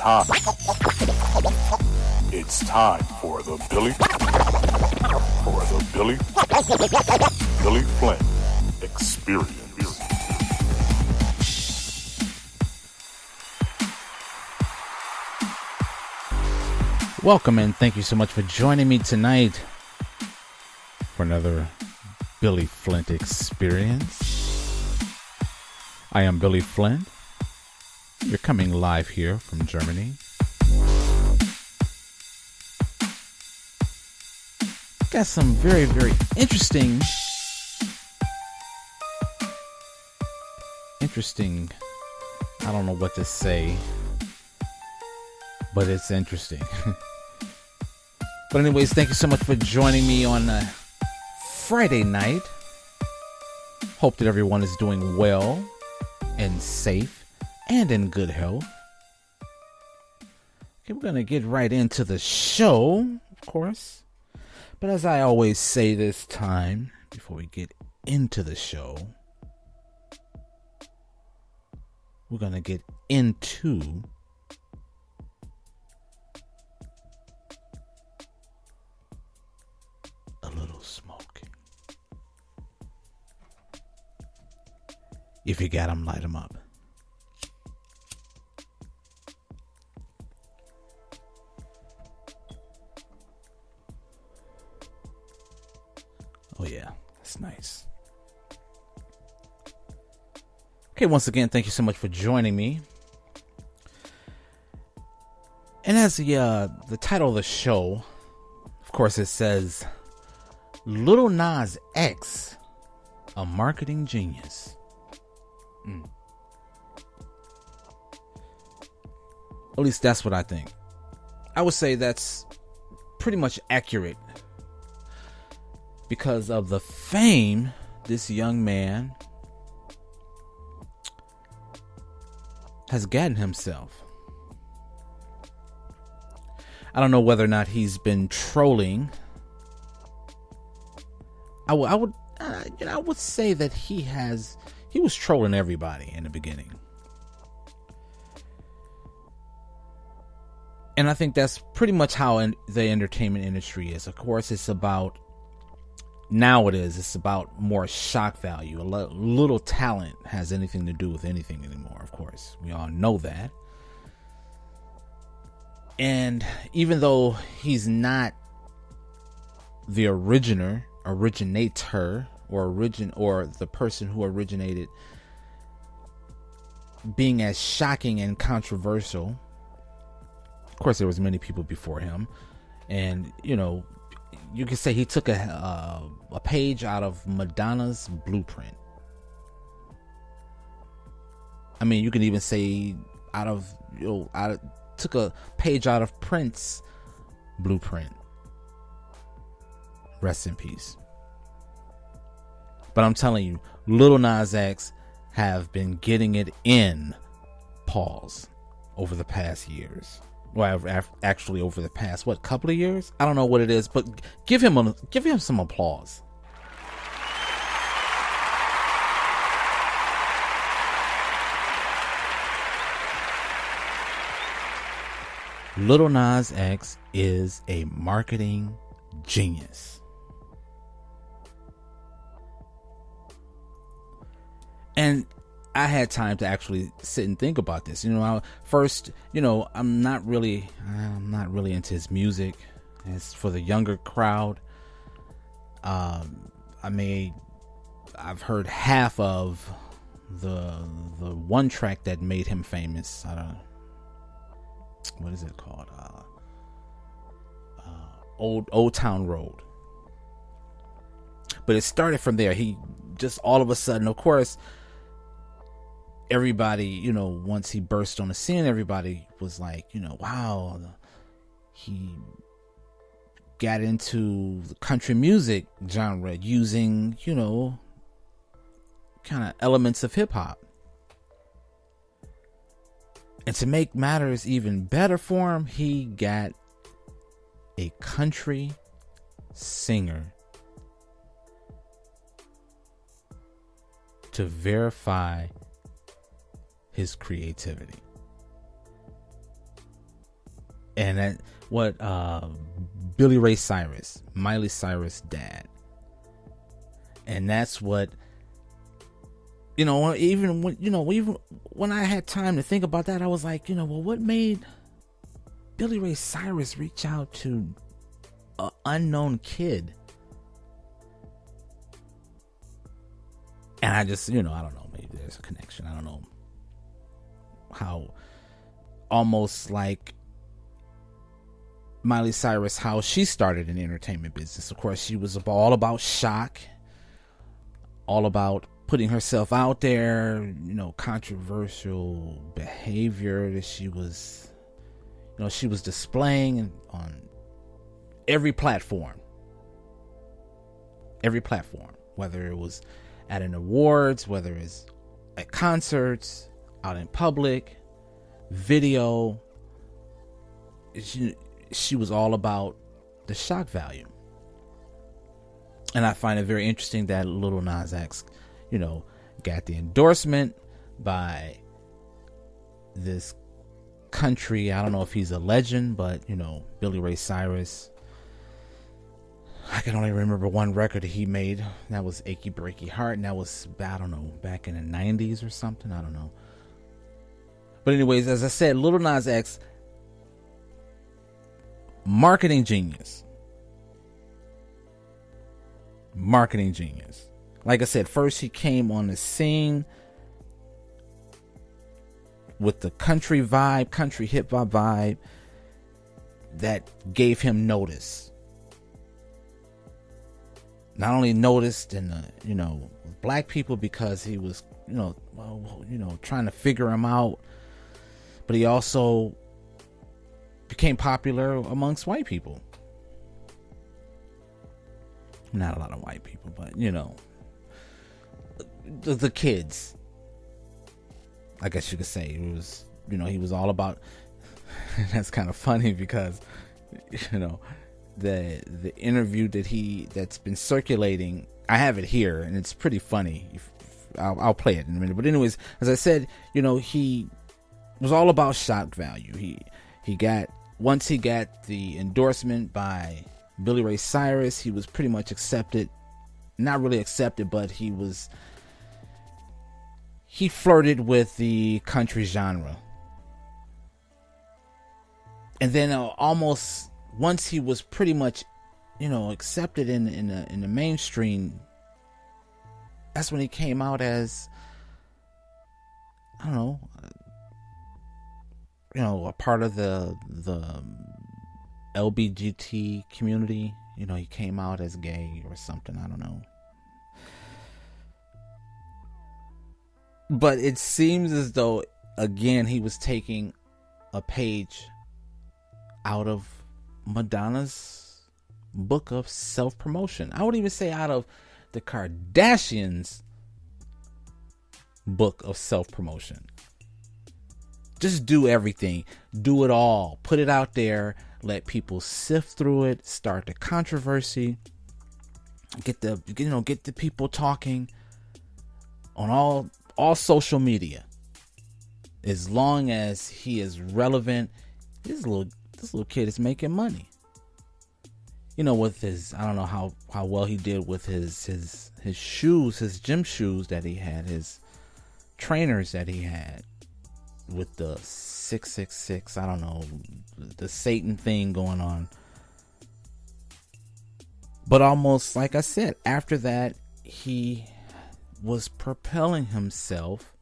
time. It's time for the Billy Flint Experience. Welcome and thank you so much for joining me tonight for another Billy Flint Experience. I am Billy Flint. You're coming live here from Germany. Got some very, very interesting, I don't know what to say, but it's interesting. But anyways, thank you so much for joining me on Friday night. Hope that everyone is doing well and safe and in good health. Okay, we're going to get right into the show, of course. But as I always say this time, before we get into the show, we're going to get into a little smoking. If you got them, light them up. Oh yeah, that's nice. Okay, once again, thank you so much for joining me. And as the title of the show, of course, it says Lil Nas X, a marketing genius. At least that's what I think. I would say that's pretty much accurate because of the fame this young man has gotten himself. I don't know whether or not he's been trolling. I would say that he was trolling everybody in the beginning. And I think that's pretty much how the entertainment industry is. Of course, it's about more shock value. Little talent has anything to do with anything anymore, of course. We all know that. And even though he's not the originator, or the person who originated being as shocking and controversial, of course there was many people before him, and you could say he took a page out of Madonna's blueprint. I mean, you can even say took a page out of Prince's blueprint. Rest in peace. But I'm telling you, Lil Nas X have been getting it in pause over the past years. Well, actually over the past, couple of years? I don't know what it is, but give him some applause. Lil Nas X is a marketing genius. And I had time to actually sit and think about this. I'm not really into his music. It's for the younger crowd. I've heard half of the one track that made him famous. I don't know. What is it called? Old Town Road. But it started from there. He just all of a sudden, of course, everybody, once he burst on the scene, everybody was like, wow, he got into the country music genre using, kind of elements of hip hop. And to make matters even better for him, he got a country singer to verify his creativity. And that what Billy Ray Cyrus, Miley Cyrus' dad. And that's what, even when I had time to think about that, I was like, well, what made Billy Ray Cyrus reach out to an unknown kid? And I just, I don't know, maybe there's a connection. I don't know how, almost like Miley Cyrus, how she started in the entertainment business. Of course, she was all about shock, all about putting herself out there, controversial behavior that she was displaying on every platform, whether it was at an awards, whether it's at concerts, out in public, video. She was all about the shock value. And I find it very interesting that Lil Nas X, got the endorsement by this country. I don't know if he's a legend, but, Billy Ray Cyrus. I can only remember one record that he made. That was Achy Breaky Heart. And that was, I don't know, back in the 90s or something. I don't know. But anyways, as I said, Lil Nas X, marketing genius. Like I said, first he came on the scene with the country hip hop vibe that gave him notice. Not only noticed in the, black people because he was, trying to figure him out, but he also became popular amongst white people. Not a lot of white people, but the kids, I guess you could say. It was, he was all about. That's kind of funny because, the interview that's been circulating, I have it here and it's pretty funny. I'll play it in a minute. But anyways, as I said, he was all about shock value. Once he got the endorsement by Billy Ray Cyrus, he was pretty much accepted. Not really accepted, but he flirted with the country genre. And then almost once he was pretty much, accepted in the mainstream, that's when he came out as, I don't know, a part of the LGBT community. He came out as gay or something. I don't know. But it seems as though, again, he was taking a page out of Madonna's book of self-promotion. I would even say out of the Kardashians' book of self-promotion. Just do everything. Do it all. Put it out there. Let people sift through it. Start the controversy. Get the people talking on all social media. As long as he is relevant, this little kid is making money. With his, I don't know how well he did with his shoes, his gym shoes that he had, his trainers that he had with the 666, I don't know, the Satan thing going on. But almost like I said, after that, he was propelling himself.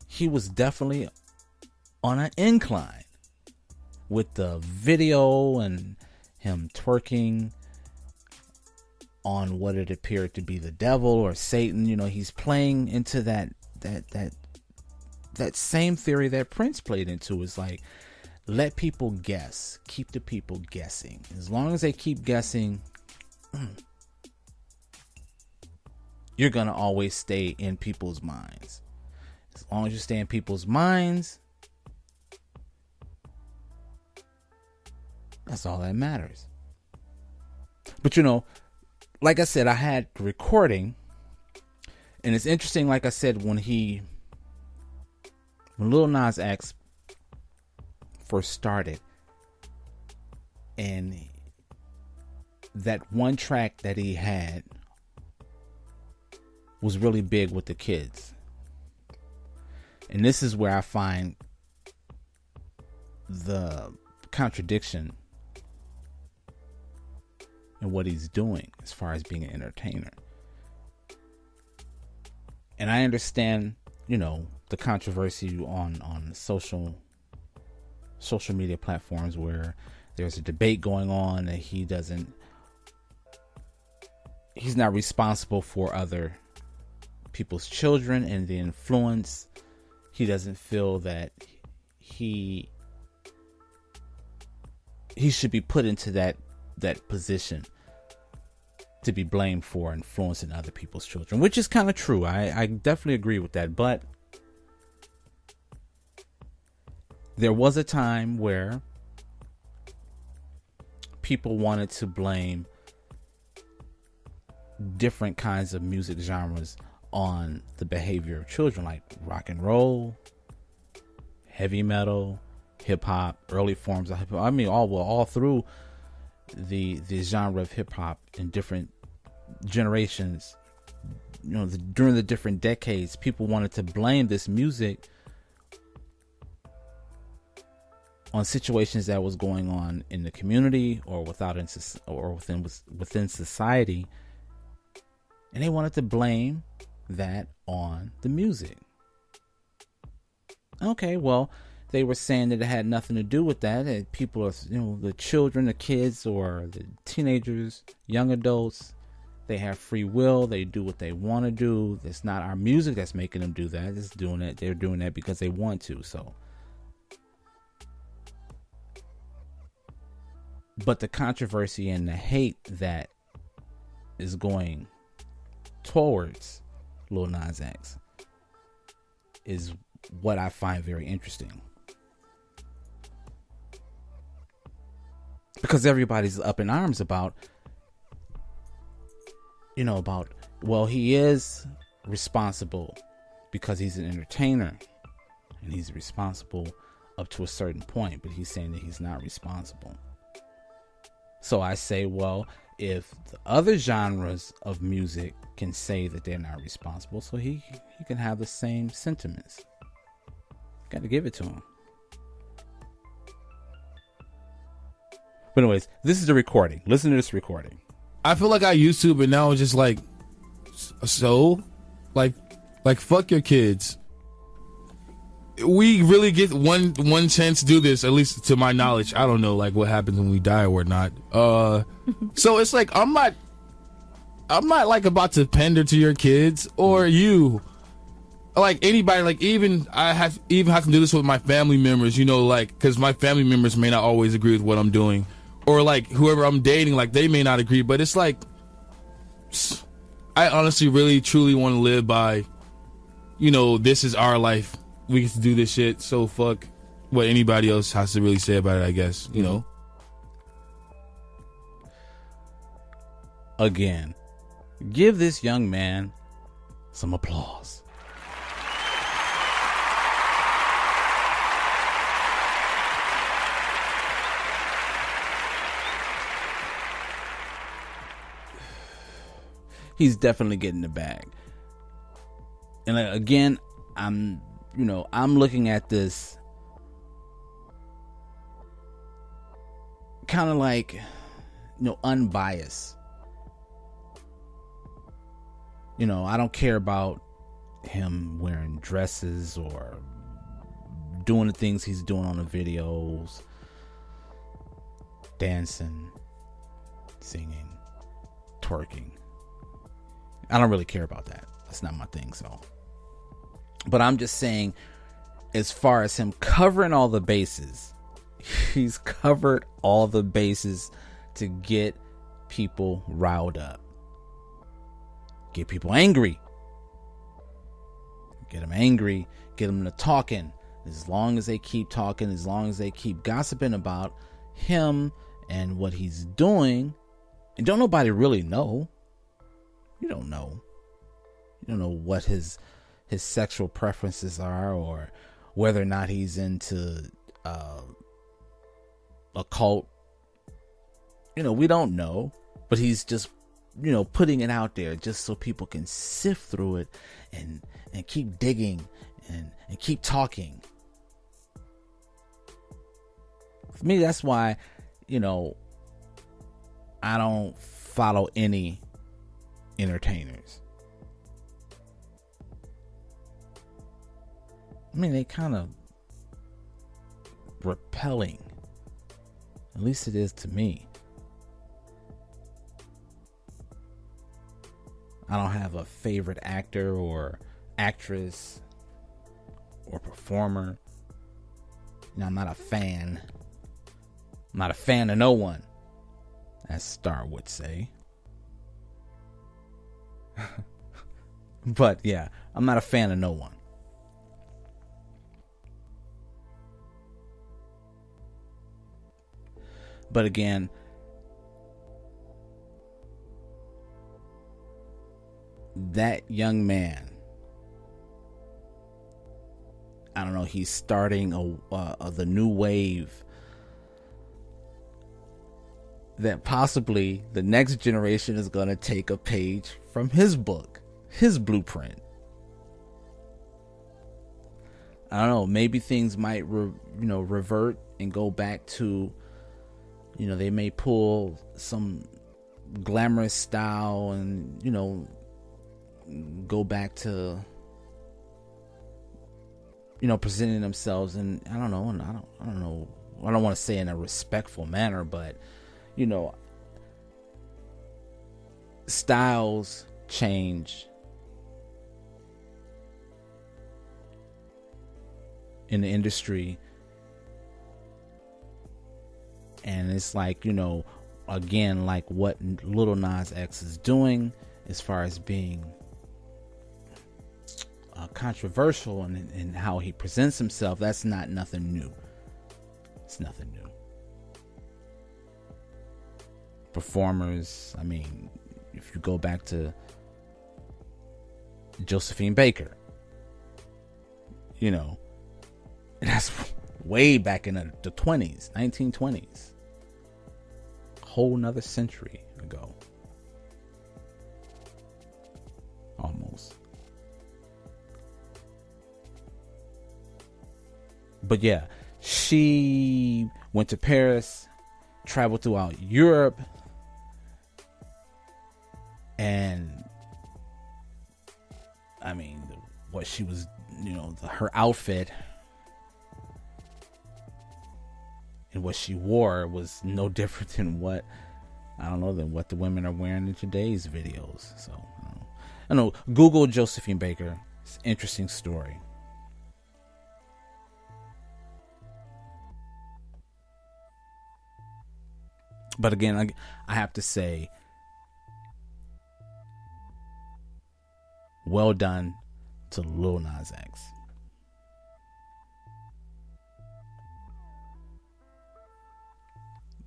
He was definitely on an incline with the video and him twerking on what it appeared to be the devil or Satan. He's playing into that same theory that Prince played into. Is like, let people guess, keep the people guessing. As long as they keep guessing, you're gonna always stay in people's minds. As long as you stay in people's minds, that's all that matters. But like I said, I had recording, and it's interesting. Like I said, when Lil Nas X first started, And that one track that he had was really big with the kids. And this is where I find the contradiction in what he's doing as far as being an entertainer. And I understand, the controversy on social media platforms where there's a debate going on that he's not responsible for other people's children and the influence. He doesn't feel that he should be put into that position to be blamed for influencing other people's children, which is kind of true. I definitely agree with that. But there was a time where people wanted to blame different kinds of music genres on the behavior of children, like rock and roll, heavy metal, hip hop, early forms of hip hop. I mean, all through the genre of hip hop in different generations, during the different decades, people wanted to blame this music on situations that was going on in the community or within society, and they wanted to blame that on the music. Okay, well, they were saying that it had nothing to do with that. That people are, the children, the kids, or the teenagers, young adults, they have free will. They do what they want to do. It's not our music that's making them do that. It's doing it. They're doing that because they want to. So, but the controversy and the hate that is going towards Lil Nas X is what I find very interesting, because everybody's up in arms about, well, he is responsible because he's an entertainer and he's responsible up to a certain point, but he's saying that he's not responsible. So I say, well, if the other genres of music can say that they're not responsible, so he can have the same sentiments. Got to give it to him. But anyways, this is the recording. Listen to this recording. I feel like I used to, but now it's just like, so, like fuck your kids. We really get one chance to do this, at least to my knowledge. I don't know, like, what happens when we die or not. So it's like I'm not like about to pander to your kids or you, like anybody. Like even I have to do this with my family members, like, because my family members may not always agree with what I'm doing, or like whoever I'm dating, like they may not agree. But it's like, I honestly really truly want to live by, this is our life. We get to do this shit, so fuck what anybody else has to really say about it, I guess, Again, give this young man some applause. He's definitely getting the bag. And again, I'm looking at this kind of like, unbiased. I don't care about him wearing dresses or doing the things he's doing on the videos, dancing, singing, twerking. I don't really care about that. That's not my thing. So, but I'm just saying, as far as him covering all the bases, he's covered all the bases to get people riled up, get people angry, get them angry, get them to talking. As long as they keep talking, as long as they keep gossiping about him and what he's doing, and don't nobody really know. You don't know. You don't know what his sexual preferences are, or whether or not he's into occult we don't know, but he's just, putting it out there just so people can sift through it and keep digging and keep talking. For me, that's why, I don't follow any entertainers. I mean, they kind of repelling. At least it is to me. I don't have a favorite actor or actress or performer. I'm not a fan. I'm not a fan of no one, as Star would say. But yeah, I'm not a fan of no one. But again, that young man, I don't know, he's starting the new wave that possibly the next generation is going to take a page from his book, his blueprint. I don't know, maybe things might revert and go back to, they may pull some glamorous style and, go back to, presenting themselves in, I don't know, I don't want to say in a respectful manner, but, styles change in the industry. And it's like, again, like what Lil Nas X is doing as far as being controversial and how he presents himself. That's not nothing new. It's nothing new. Performers, I mean, if you go back to Josephine Baker, that's way back in the 20s, 1920s. Whole nother century ago. Almost. But yeah, she went to Paris, traveled throughout Europe, and I mean, what she was, her outfit and what she wore was no different than what the women are wearing in today's videos. So I know. Google Josephine Baker. It's an interesting story. But again, I have to say, well done to Lil Nas X.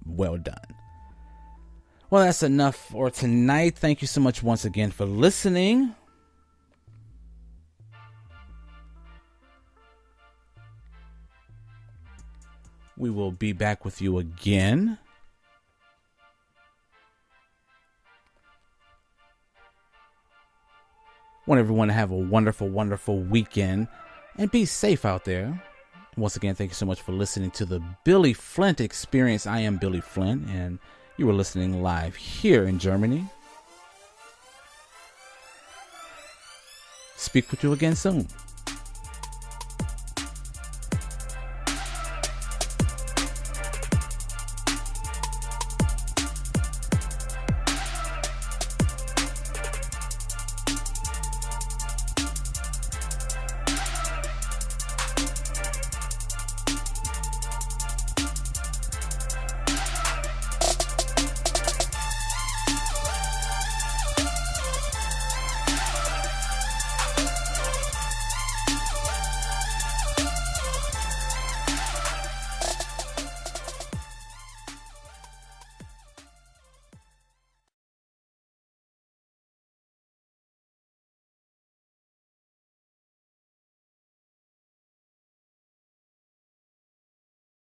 Well done. Well, that's enough for tonight. Thank you so much once again for listening. We will be back with you again. Want everyone to have a wonderful, wonderful weekend and be safe out there. Once again, thank you so much for listening to the Billy Flint Experience. I am Billy Flint, and you were listening live here in Germany. Speak with you again soon.